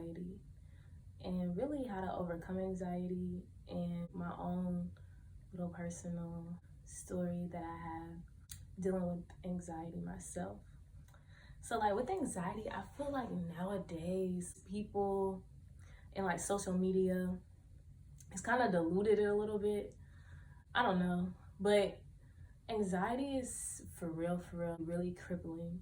anxiety and really how to overcome anxiety and my own little personal story that I have dealing with anxiety myself. So like with anxiety, I feel like nowadays people and like social media, it's kind of diluted it a little bit. I don't know, but anxiety is for real, really crippling.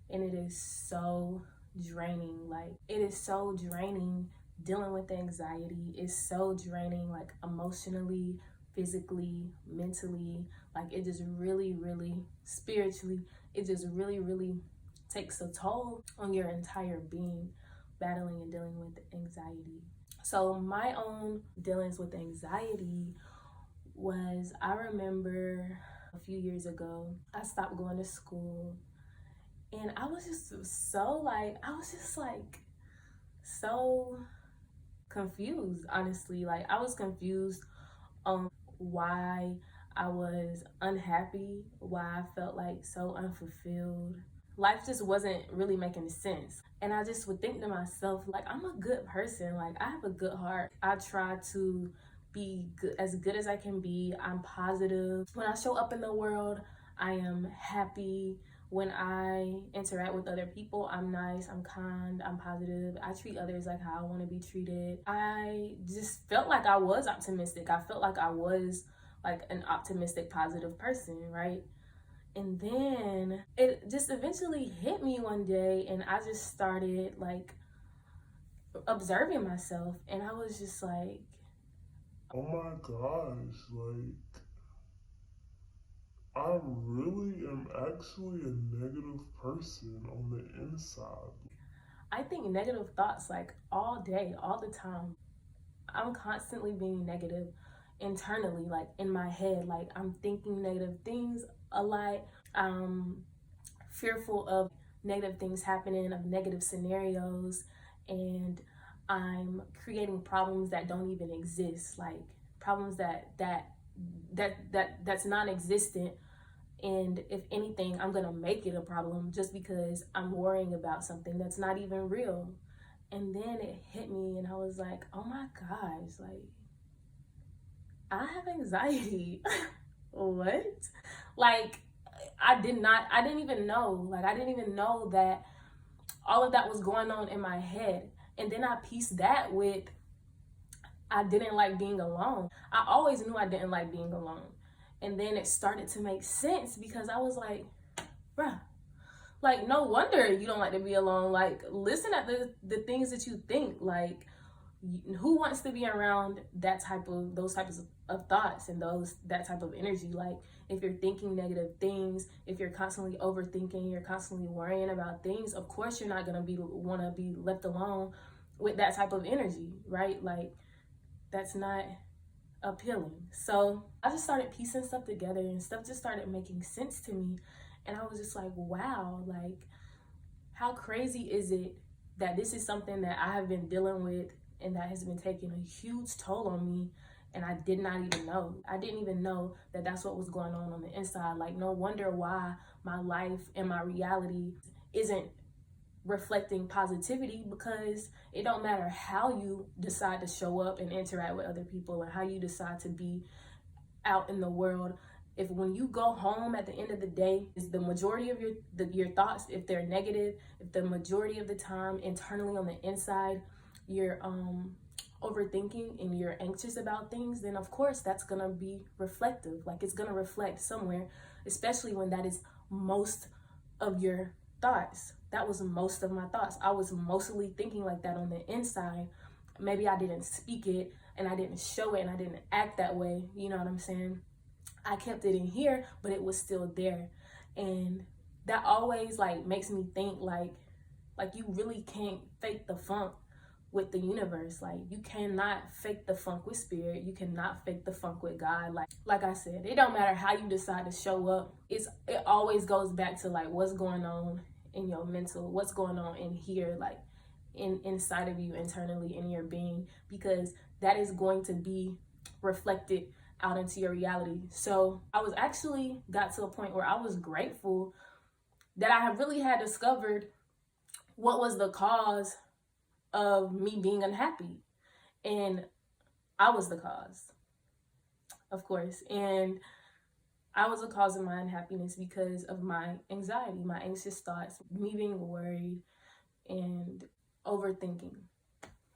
And it is so draining. Like, it is so draining dealing with anxiety. It's so draining, like, emotionally, physically, mentally. Like, it just really, spiritually, it just really takes a toll on your entire being, battling and dealing with anxiety. So, my own dealings with anxiety was, I remember a few years ago, I stopped going to school and I was just so confused, honestly. Like, I was confused on why I was unhappy, why I felt like so unfulfilled. Life just wasn't really making sense. And I just would think to myself, like, I'm a good person. Like, I have a good heart. I try to be good as I can be. I'm positive. When I show up in the world, I am happy. When I interact with other people, I'm nice, I'm kind, I'm positive. I treat others like how I want to be treated. I just felt like I was optimistic. I felt like I was like an optimistic, positive person, right? And then it just eventually hit me one day and I just started like observing myself and I was just like, oh my gosh, like, I really am actually a negative person on the inside. I think negative thoughts like all day, all the time. I'm constantly being negative internally, like in my head. Like I'm thinking negative things a lot. I'm fearful of negative things happening, of negative scenarios, and I'm creating problems that don't even exist, like problems that's non-existent. And if anything, I'm gonna make it a problem just because I'm worrying about something that's not even real. And then it hit me and I was like, oh my gosh, like I have anxiety. What? Like I didn't even know. Like I didn't even know that all of that was going on in my head. And then I pieced that with I didn't like being alone. I always knew I didn't like being alone. And then it started to make sense because I was like, bruh, like no wonder you don't like to be alone. Like listen at the things that you think. Like who wants to be around those types of thoughts and that type of energy? Like if you're thinking negative things, if you're constantly overthinking, you're constantly worrying about things, of course you're not gonna want to be left alone with that type of energy, right? Like that's not appealing. So I just started piecing stuff together and stuff just started making sense to me. And I was just like, wow, like how crazy is it that this is something that I have been dealing with and that has been taking a huge toll on me and I did not even know. I didn't even know that that's what was going on the inside. Like no wonder why my life and my reality isn't reflecting positivity, because it don't matter how you decide to show up and interact with other people and how you decide to be out in the world. If when you go home at the end of the day, is the majority of your thoughts, if they're negative, if the majority of the time internally on the inside you're overthinking and you're anxious about things, then of course that's gonna be reflective. Like it's gonna reflect somewhere, especially when that is most of your thoughts. That was most of my thoughts. I was mostly thinking like that on the inside. Maybe I didn't speak it and I didn't show it and I didn't act that way. You know what I'm saying? I kept it in here, but it was still there. And that always like makes me think like you really can't fake the funk with the universe. Like you cannot fake the funk with spirit. You cannot fake the funk with God. Like I said, it don't matter how you decide to show up. It always goes back to like what's going on in your mental, what's going on in here, like inside of you internally in your being, because that is going to be reflected out into your reality. So I was actually got to a point where I was grateful that I have really had discovered what was the cause of me being unhappy. And I was the cause, of course. And I was the cause of my unhappiness because of my anxiety, my anxious thoughts, me being worried and overthinking.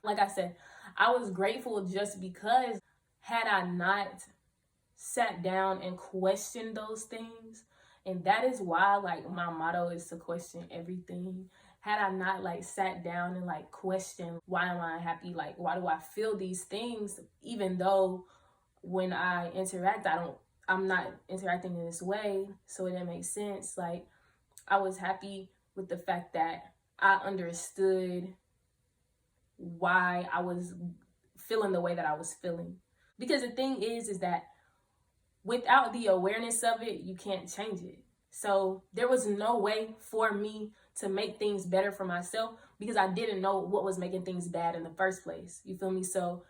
Like I said, I was grateful just because had I not sat down and questioned those things, and that is why like my motto is to question everything. Had I not like sat down and like questioned why am I happy, like why do I feel these things, even though when I interact I'm not interacting in this way, so it didn't make sense. Like I was happy with the fact that I understood why I was feeling the way that I was feeling. Because the thing is that without the awareness of it, you can't change it. So there was no way for me to make things better for myself because I didn't know what was making things bad in the first place. You feel me? So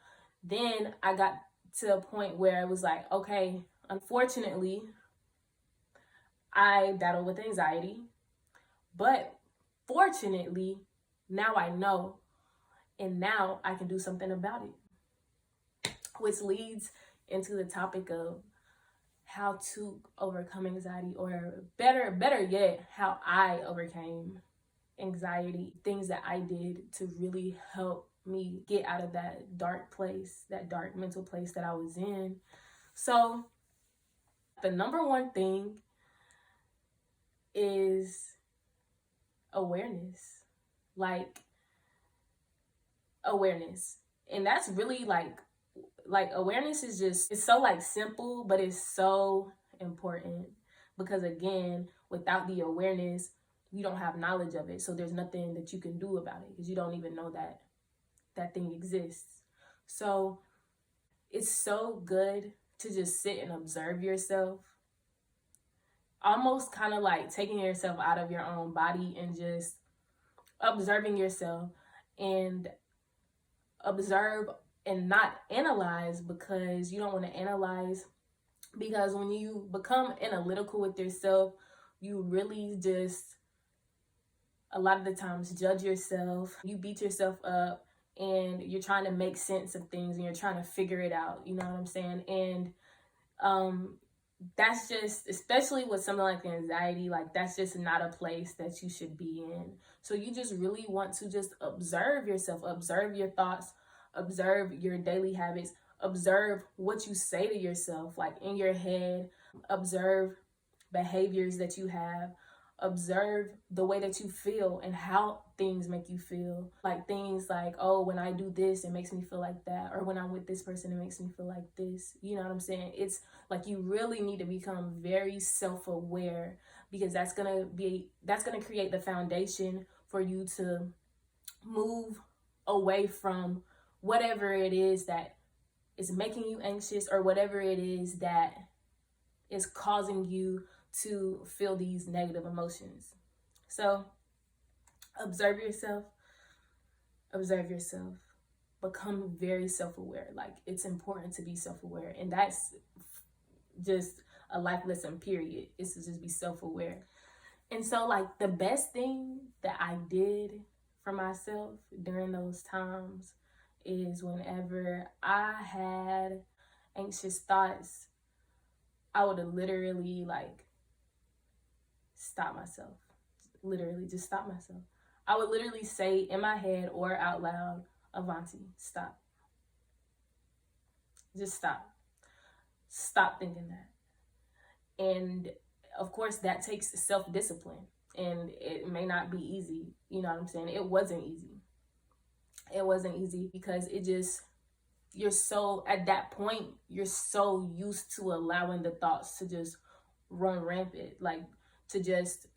then I got to a point where it was like, okay, unfortunately, I battle with anxiety, but fortunately, now I know, and now I can do something about it, which leads into the topic of how to overcome anxiety, or better yet, how I overcame anxiety, things that I did to really help me get out of that dark place, that dark mental place that I was in. So the number one thing is awareness. Like awareness. And that's really like awareness is just, it's so like simple, but it's so important because again, without the awareness, you don't have knowledge of it. So there's nothing that you can do about it because you don't even know that that thing exists. So it's so good to just sit and observe yourself, almost kind of like taking yourself out of your own body and just observing yourself, and observe and not analyze, because you don't want to analyze, because when you become analytical with yourself, you really just a lot of the times judge yourself, you beat yourself up, and you're trying to make sense of things and you're trying to figure it out, you know what I'm saying? And that's just, especially with something like anxiety, like that's just not a place that you should be in. So you just really want to just observe yourself, observe your thoughts, observe your daily habits, observe what you say to yourself, like in your head, observe behaviors that you have, observe the way that you feel and how things make you feel. Like things like, oh, when I do this, it makes me feel like that. Or when I'm with this person, it makes me feel like this. You know what I'm saying? It's like you really need to become very self-aware, because that's gonna create the foundation for you to move away from whatever it is that is making you anxious, or whatever it is that is causing you to feel these negative emotions. So observe yourself, become very self-aware. Like it's important to be self-aware, and that's just a life lesson, period, is to just be self-aware. And so like the best thing that I did for myself during those times is whenever I had anxious thoughts, I would literally like stop myself. Literally just stop myself. I would literally say in my head or out loud, Avanti, stop. Just stop. Stop thinking that. And of course that takes self-discipline, and it may not be easy. You know what I'm saying? It wasn't easy. It wasn't easy because it just, you're so, at that point, you're so used to allowing the thoughts to just run rampant, like to just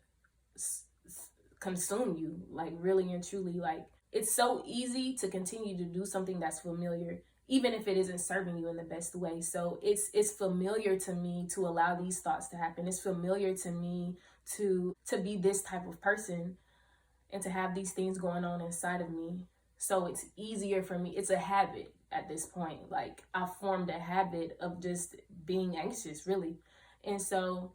consume you, like really and truly. Like it's so easy to continue to do something that's familiar, even if it isn't serving you in the best way. So it's familiar to me to allow these thoughts to happen. It's familiar to me to be this type of person and to have these things going on inside of me. So it's easier for me. It's a habit at this point. Like I formed a habit of just being anxious, really. And so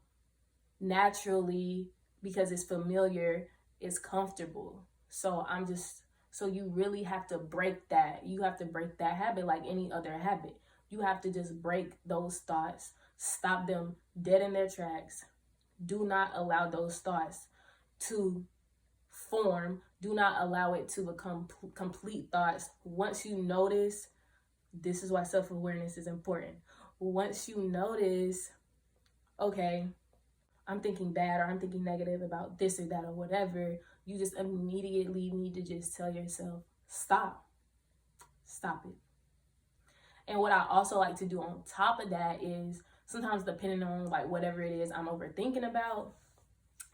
naturally, because it's familiar, it's comfortable. So I'm just So you really have to break that. You have to break that habit like any other habit. You have to just break those thoughts, stop them dead in their tracks. Do not allow those thoughts to form. Do not allow it to become complete thoughts. Once you notice, this is why self-awareness is important. Once you notice, okay, I'm thinking bad or I'm thinking negative about this or that or whatever, you just immediately need to just tell yourself, stop it. And what I also like to do on top of that is, sometimes depending on like whatever it is I'm overthinking about,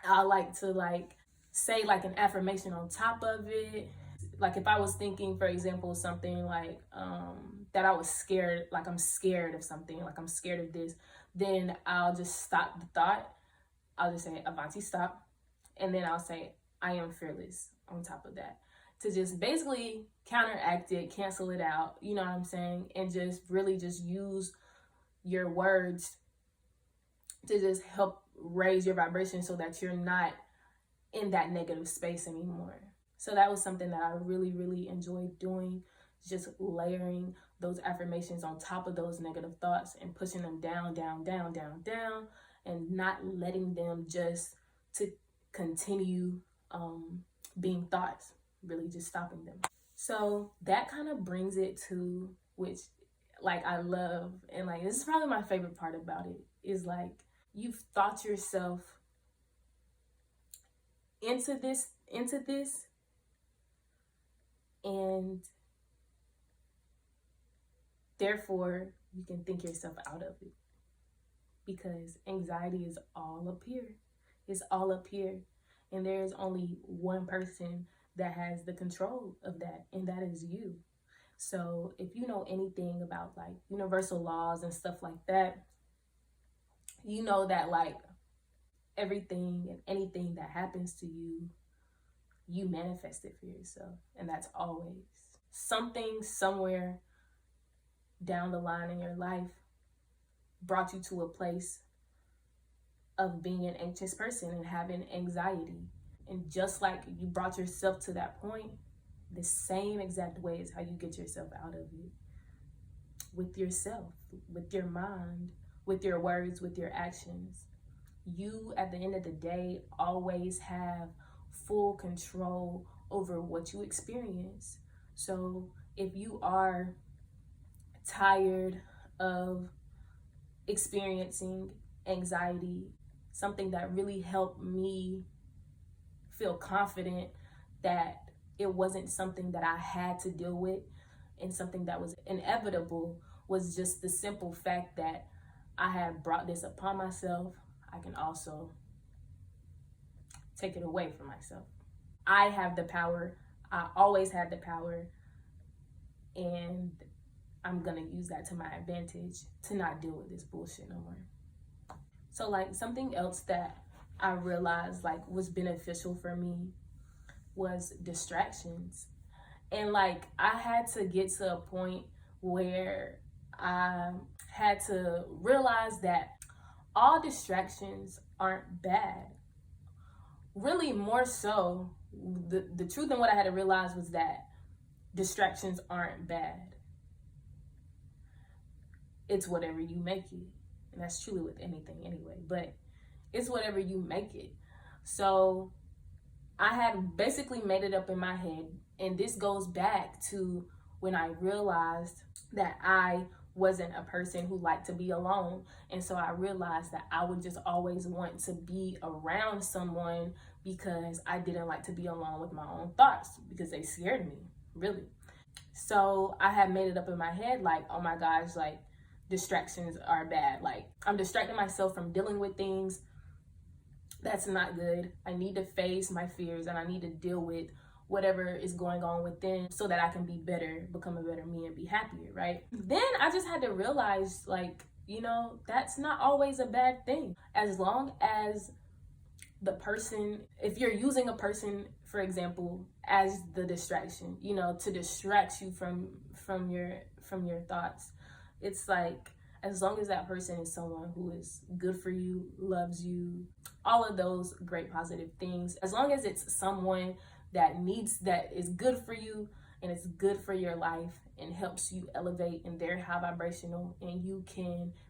I like to like say like an affirmation on top of it. Like if I was thinking, for example, something like that I was scared, like I'm scared of something, like I'm scared of this, then I'll just stop the thought. I'll just say, Avanti, stop. And then I'll say, I am fearless on top of that, to just basically counteract it, cancel it out, you know what I'm saying? And just really just use your words to just help raise your vibration so that you're not in that negative space anymore. So that was something that I really, really enjoyed doing, just layering those affirmations on top of those negative thoughts and pushing them down, down, down, down, down, and not letting them just to continue being thoughts, really just stopping them. So that kind of brings it to, which like I love, and like this is probably my favorite part about it, is like you've thought yourself into this, and therefore you can think yourself out of it, because anxiety is all up here. It's all up here, and there's only one person that has the control of that, and that is you. So if you know anything about like universal laws and stuff like that, you know that like everything and anything that happens to you, you manifest it for yourself. And that's always something somewhere down the line in your life brought you to a place of being an anxious person and having anxiety. And just like you brought yourself to that point, the same exact way is how you get yourself out of it. With yourself, with your mind, with your words, with your actions. You, at the end of the day, always have full control over what you experience. So if you are tired of experiencing anxiety, something that really helped me feel confident that it wasn't something that I had to deal with and something that was inevitable, was just the simple fact that I had brought this upon myself. I can also take it away from myself. I have the power. I always had the power, and I'm gonna use that to my advantage to not deal with this bullshit no more. So like something else that I realized like was beneficial for me was distractions. And like I had to get to a point where I had to realize that all distractions aren't bad. Really, more so, the truth and what I had to realize was that distractions aren't bad. It's whatever you make it. And that's truly with anything anyway, but it's whatever you make it. So I had basically made it up in my head, and this goes back to when I realized that I wasn't a person who liked to be alone. And so I realized that I would just always want to be around someone because I didn't like to be alone with my own thoughts, because they scared me, really. So I had made it up in my head like, oh my gosh, like distractions are bad. Like I'm distracting myself from dealing with things. That's not good. I need to face my fears, and I need to deal with whatever is going on within so that I can be better, become a better me, and be happier, right? Then I just had to realize, like, you know, that's not always a bad thing. As long as the person, if you're using a person, for example, as the distraction, you know, to distract you from your thoughts, it's like, as long as that person is someone who is good for you, loves you, all of those great positive things, as long as it's someone that is good for you and it's good for your life and helps you elevate in their high vibrational, and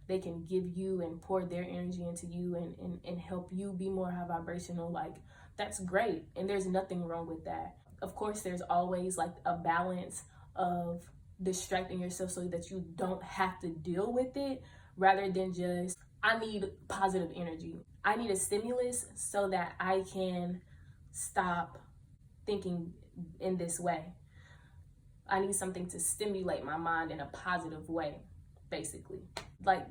they can give you and pour their energy into you and help you be more high vibrational, like that's great. And there's nothing wrong with that. Of course, there's always like a balance of distracting yourself so that you don't have to deal with it, rather than just, I need positive energy. I need a stimulus so that I can stop thinking in this way. I need something to stimulate my mind in a positive way, basically. Like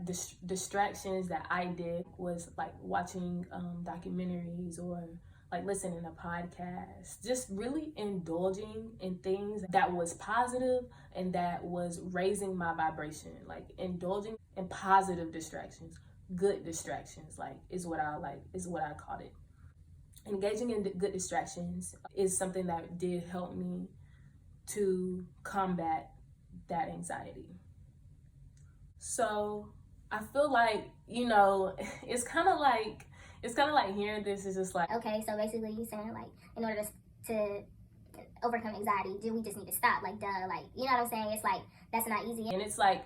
distractions that I did was like watching documentaries or like listening to podcasts, just really indulging in things that was positive and that was raising my vibration, like indulging in positive distractions, good distractions, like is what I called it. Engaging in good distractions is something that did help me to combat that anxiety. So I feel like, it's kind of like hearing this is just like, okay, so basically you're saying like in order to overcome anxiety, do we just need to stop? Like, duh, like, you know what I'm saying? It's like, that's not easy. And it's like,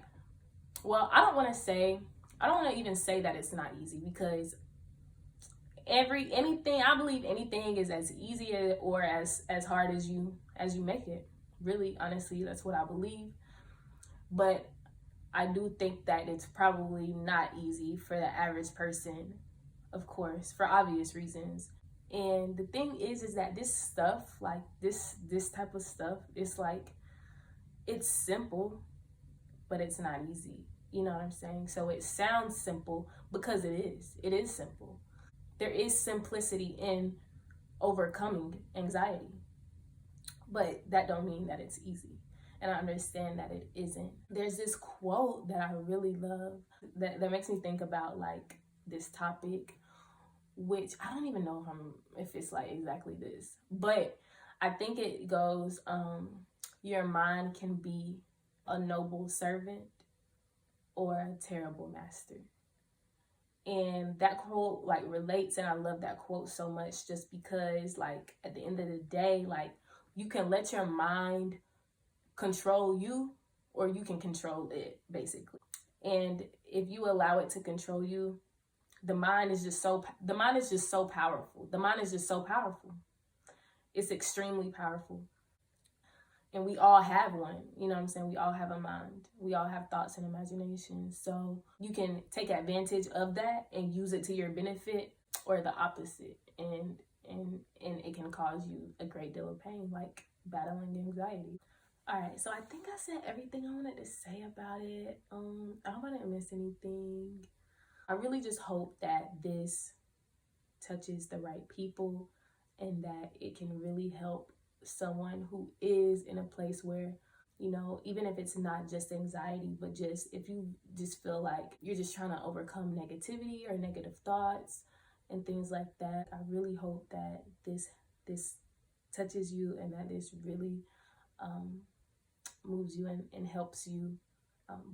well, I don't want to even say that it's not easy, because I believe anything is as easy or as hard as you make it. Really, honestly, that's what I believe. But I do think that it's probably not easy for the average person, of course, for obvious reasons. And the thing is that this stuff, like this type of stuff, it's like, it's simple, but it's not easy. You know what I'm saying? So it sounds simple because it is. It is simple. There is simplicity in overcoming anxiety, but that don't mean that it's easy. And I understand that it isn't. There's this quote that I really love that makes me think about like this topic, which I don't even know if it's like exactly this, but I think it goes, your mind can be a noble servant or a terrible master. And that quote like relates, and I love that quote so much just because like at the end of the day, like you can let your mind control you or you can control it, basically. And if you allow it to control you, the mind is just so powerful. The mind is just so powerful. It's extremely powerful. And we all have one, you know what I'm saying? We all have a mind. We all have thoughts and imaginations. So you can take advantage of that and use it to your benefit, or the opposite. And it can cause you a great deal of pain, like battling anxiety. All right, so I think I said everything I wanted to say about it. I hope I didn't miss anything. I really just hope that this touches the right people and that it can really help someone who is in a place where, even if it's not just anxiety, but just if you just feel like you're just trying to overcome negativity or negative thoughts and things like that, I really hope that this touches you and that this really moves you and helps you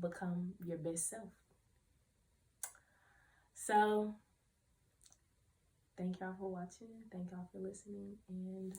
become your best self. So thank y'all for watching. Thank y'all for listening. And